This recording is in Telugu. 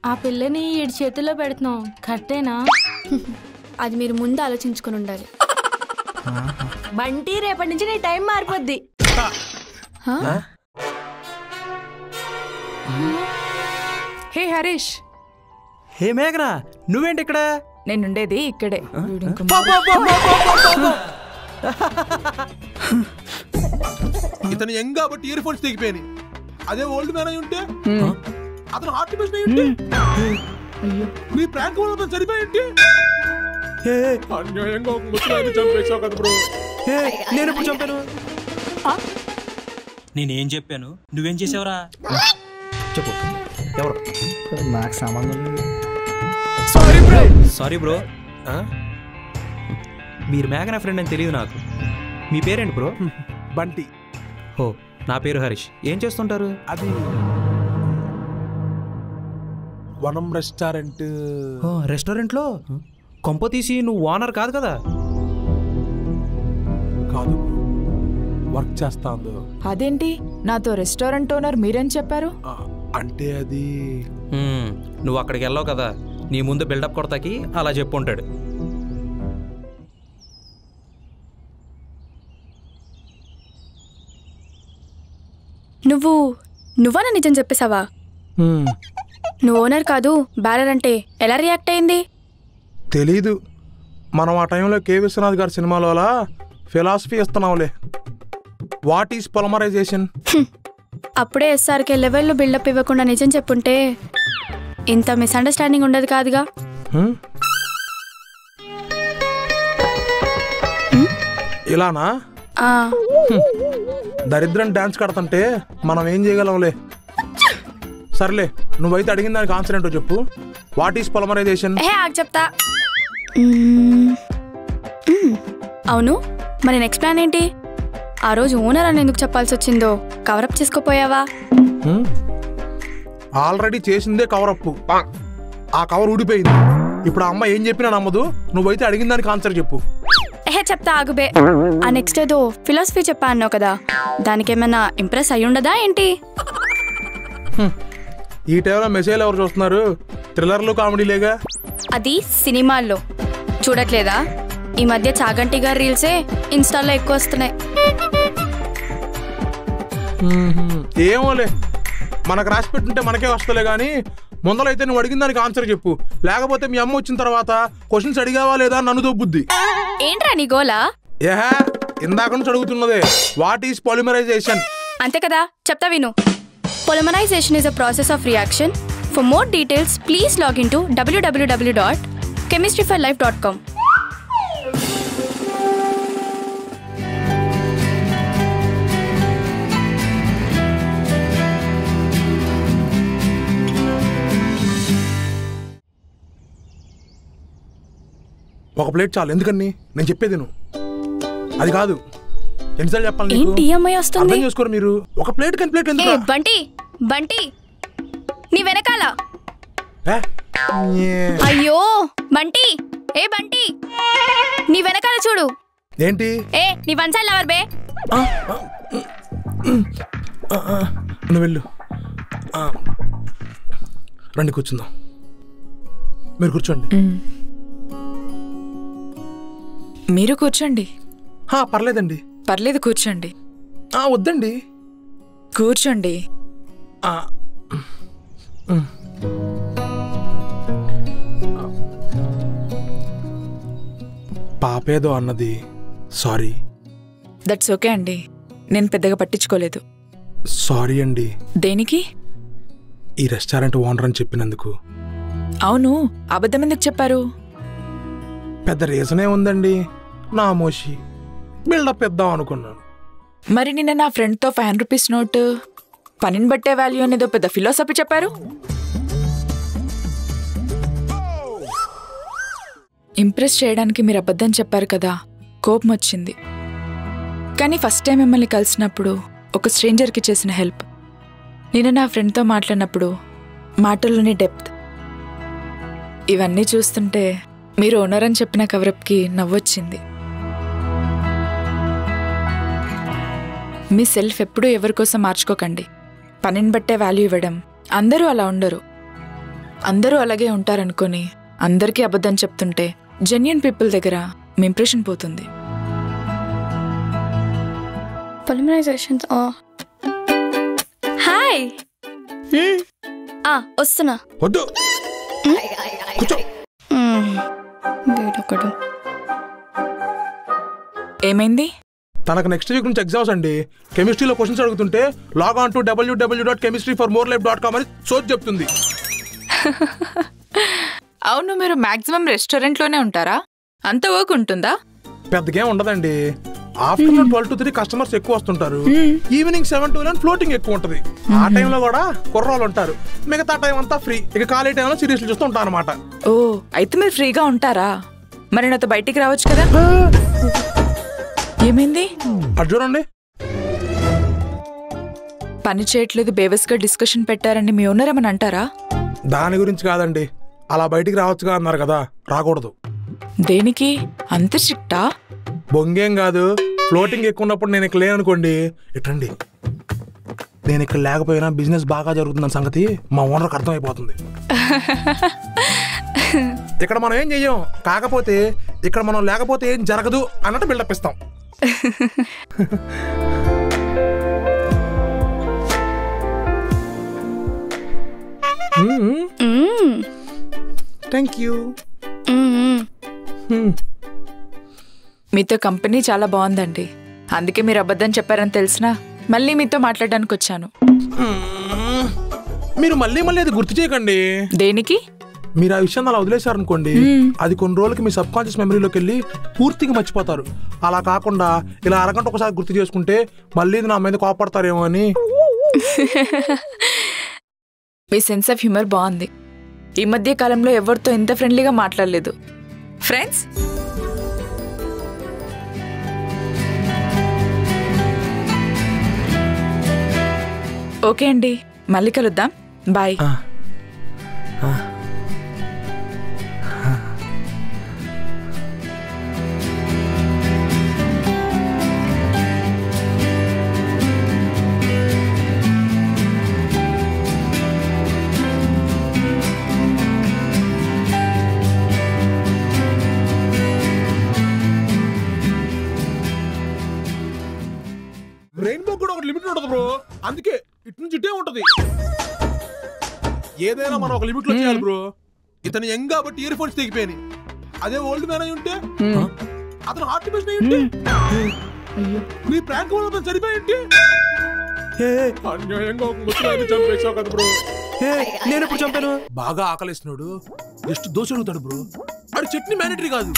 ఆ పిల్లని ఈడి చేతిలో పెడుతున్నాం కరెక్టేనా? అది మీరు ముందు ఆలోచించుకుని ఉండాలి. బంటి రేపటి నుంచి నీ టైం మారిపోద్ది. హే హరీష్. హే మేఘనా, నువ్వేంటి ఇక్కడ? నేనుండేది ఇక్కడే. ఇతను యంగ్ కాబట్టి ఇయర్ ఫోన్స్ తెగిపోయాయి. అదే ఓల్డ్ మ్యాన్ అయి ఉంటే, అతను హార్ట్ పేషెంట్ అయి ఉంటే, నీ ప్రాంక్ వల్ల అతను చనిపోయింటే అన్యాయంగా ఒక ముసలాన్ని చంపేసావు కదా బ్రో. నేను ఎప్పుడు చంపాను? నేనేం చెప్పాను, నువ్వేం చేసావురా? చెప్పు, ఎవరు? నాకు సంబంధం లేదు. Sorry bro. మీరు మేఘనా ఫ్రెండ్ అని తెలియదు నాకు. మీ పేరేంటి బ్రో? బంటి. హో, నా పేరు హరీష్. ఏం చేస్తుంటారు? అది వనం రెస్టారెంట్. రెస్టారెంట్లో కొంప తీసి నువ్వు ఓనర్ కాదు కదా? కాదు, వర్క్ చేస్తా. అదేంటి నాతో రెస్టారెంట్ ఓనర్ మీరేం చెప్పారు? అంటే అది నువ్వు అక్కడికి వెళ్ళావు కదా, నీ ముందు బిల్డప్ కొడతాకి అలా చెప్పుంటాడు. నువ్వా నిజం చెప్పేసావా? నువ్వు ఓనర్ కాదు బ్యారర్ అంటే ఎలా రియాక్ట్ అయింది? తెలీదు. మనం ఆ టైంలో కె విశ్వనాథ్ గారి సినిమాలో అలా ఫిలాసఫీ ఇస్తున్నావులే. What is polymerisation? అప్పుడే ఎస్ఆర్కే లెవెల్లో బిల్డప్ ఇవ్వకుండా నిజం చెప్పుంటే ఇంత మిస్అండర్స్టాండింగ్ ఉండదు కాదుగా. ఇలానా? దరిద్రం డాన్స్ కడతంటే మనం ఏం చేయగలంలే. సర్లే, నువ్వైతే అడిగిన దానికి ఆన్సర్ ఏంటో చెప్పు. What is polymerisation? చెప్తా. అవును, మరి నెక్స్ట్ ప్లాన్ ఏంటి? ఆ రోజు ఓనర్ అని ఎందుకు చెప్పాల్సి వచ్చిందో కవరప్ చేసుకోపోయావా? ఆల్రెడీ చేసిందే కవరప్. ఆ కవర్ ఊడిపోయింది. ఇప్పుడు ఆ అమ్మ ఏం చెప్పినా నమ్మదు. నువ్వైతే అడిగిన దానికి ఆన్సర్ చెప్పు. చెప్తా ఆగుబే. ఆ నెక్స్ట్ ఏదో ఫిలాసఫీ చెప్పా అన్నావు కదా, దానికేమైనా ఇంప్రెస్ అయ్యి ఉండదా ఏంటి? ఈ టైంలో మెసేజ్ ఎవరు చూస్తున్నారు? థ్రిల్లర్లు కామెడీలేగా. అది సినిమాల్లో చూడట్లేదా? ఈ మధ్య చాగంటి గారి రీల్సే ఇన్స్టాల్లో ఎక్కువ వస్తున్నాయి. ఏమోలే, మనకు రాసి పెట్టుంటే మనకే వస్తలే గానీ ముందలైతే నువ్వు అడిగిన దానికి ఆన్సర్ చెప్పు. లేకపోతే మీ అమ్మ వచ్చిన తర్వాత క్వశ్చన్స్ అడిగావా లేదా నన్ను దొబ్బుద్ది. ఏంట్రా నీ గోలా? ఇందాక నుంచి అడుగుతున్నదే వాట్ ఈస్ పాలిమరైజేషన్. అంతే కదా, చెప్తా విను. Polymerization is a process of reaction. For more details, please log into www.chemistryforlife.com. ఒక ప్లేట్ చాలు. ఎందుకని నేను చెప్పేది నువ్వు. అది కాదు, ఎన్నిసార్లు చెప్పాలి? ఏంటి అమ్మాయి వస్తుంది? అర్థం చేసుకోరు మీరు. ఒక ప్లేట్ కని ప్లేట్ ఎందుకు? బంటి బంటి నీ వెనకాల. అయ్యో బంటి, బంటి నీ వెనకాల చూడు. ఏంటి? నీ వన్ సైడ్ లవర్ బే. నువ్వు వెళ్ళు. రండి కూర్చుందాం. మీరు కూర్చోండి. మీరు కూర్చోండి. పర్లేదండి. పర్లేదు, కూర్చోండి. వద్దండి, కూర్చోండి. పాపేదో అన్నది. సారీ. దట్స్ ఓకే అండి, నేను పెద్దగా పట్టించుకోలేదు. సారీ అండి. దేనికి? ఈ రెస్టారెంట్ ఓనర్ అని చెప్పినందుకు. అవును, అబద్ధం ఎందుకు చెప్పారు? పెద్ద రీజనే ఉందండి. నా మోషి బిల్డప్ ఇద్దాం అనుకున్నాను. మరి నిన్న నా ఫ్రెండ్తో 500 రూపీస్ నోటు పనిని బట్టే వాల్యూ అనేదో పెద్ద ఫిలాసఫీ చెప్పారు. ఇంప్రెస్ చేయడానికి మీరు అబద్ధం చెప్పారు కదా, కోపం వచ్చింది. కానీ ఫస్ట్ టైం మిమ్మల్ని కలిసినప్పుడు ఒక స్ట్రేంజర్కి చేసిన హెల్ప్, నిన్న నా ఫ్రెండ్తో మాట్లాడినప్పుడు మాటల్లోని డెప్త్, ఇవన్నీ చూస్తుంటే మీరు ఓనర్ అని చెప్పిన కవరప్కి నవ్వొచ్చింది. మీ సెల్ఫ్ ఎప్పుడూ ఎవరి కోసం మార్చుకోకండి. పనిని బట్టే వాల్యూ ఇవ్వడం. అందరూ అలా ఉండరు. అందరూ అలాగే ఉంటారనుకొని అందరికీ అబద్ధం చెప్తుంటే జెన్యూన్ పీపుల్ దగ్గర మీ ఇంప్రెషన్ పోతుంది. పొలిమరైజేషన్స్. హాయ్. వస్తున్నా. వద్దు కూర్చో. వీడొకడు. ఏమైంది? తనకు నెక్స్ట్ వీక్ నుంచి ఎగ్జామ్స్ అండి. కెమిస్ట్రీలో క్వశ్చన్స్ అడుగుతుంటే లాగ్ ఆన్ టు www.chemistryformorelife.com అని సోచ్ చెప్తుంది. అవును, మీరు మాక్సిమం రెస్టారెంట్లోనే ఉంటారా? అంత వర్క్ ఉంటుందా? పెద్దగేం ఉండదండి. ఆఫ్టర్నూన్ 12 to 3 కస్టమర్స్ ఎక్కువ వస్తుంటారు. ఈవినింగ్ 7 to 11 ఫ్లోటింగ్ ఎక్కువ ఉంటది. ఆ టైంలో కూడా కుర్రాళ్ళు ఉంటారు. మిగతా టైం అంతా ఫ్రీ. ఇక ఖాళీ టైంలో సిరీస్లు చూస్తూ ఉంటారు అనమాట. ఓ, అయితే మీరు ఫ్రీగా ఉంటారా? మరి నాతో బయటికి రావచ్చు కదా. ఏమైంది? అది చూడండి. పని చేయట్లేదు, బేవస్గా డిస్కషన్ పెట్టారని మీ ఓనర్ ఏమని అంటారా? దాని గురించి కాదండి. అలా బయటికి రావచ్చుగా అన్నారు కదా, రాకూడదు. దేనికి అంత స్ట్రిక్టా? బొంగేం కాదు. ఫ్లోటింగ్ ఎక్కువ ఉన్నప్పుడు నేను ఇక్కడ లేననుకోండి, ఇటండి, నేను ఇక్కడ లేకపోయినా బిజినెస్ బాగా జరుగుతున్న సంగతి మా ఓనర్కి అర్థమైపోతుంది. ఇక్కడ మనం ఏం చెయ్యం, కాకపోతే ఇక్కడ మనం లేకపోతే ఏం జరగదు అన్నట్టు బిల్డప్ ఇస్తాం. Thank you. మీతో కంపెనీ చాలా బాగుందండి. అందుకే మీరు అబద్ధం చెప్పారని తెలిసినా మళ్ళీ మీతో మాట్లాడడానికి వచ్చాను. మీరు మళ్ళీ మళ్ళీ అది గుర్తు చేయకండి. దేనికి? మీరు ఆ విషయాన్ని అలా వదిలేశారనుకోండి, అది కొన్ని రోజులకి మీ సబ్ కాన్షియస్ మెమరీలోకి వెళ్ళి పూర్తిగా మర్చిపోతారు. అలా కాకుండా ఇలా అరగంట ఒకసారి గుర్తు చేసుకుంటే మళ్ళీ నా మీద కోపడతారేమో అని. మీ సెన్స్ ఆఫ్ హ్యూమర్ బాగుంది. ఈ మధ్య కాలంలో ఎవరితో ఎంత ఫ్రెండ్లీగా మాట్లాడలేదు. ఫ్రెండ్స్, ఓకే అండి, మళ్ళీ కలుద్దాం. బాయ్. రెయిన్బో కూడా ఒక లిమిట్ ఉంటుంది బ్రో. అందుకే ఇటు నుంచి ఇటే ఉంటది. ఏదైనా మనం ఒక లిమిట్ లో చేయాలి బ్రో. ఇతను యంగ్ కాబట్టి ఇయర్ ఫోన్స్ తెగిపోయాయి. అదే ఓల్డ్ మ్యాన్ అయి ఉంటే, అతను హార్ట్ పేషెంట్ అయి ఉంటే, నీ ప్రాంక్ వల్ల అతను చనిపోయింటే, అన్యాయంగా ఒక ముసలాన్ని చంపేసావు కదా బ్రో. నేను ఎప్పుడు చంపాను? బాగా ఆకలిస్తున్నాడు, జస్ట్ దోశ అడుగుతాడు బ్రో. అది చట్నీ మ్యాండేటరీ కాదు.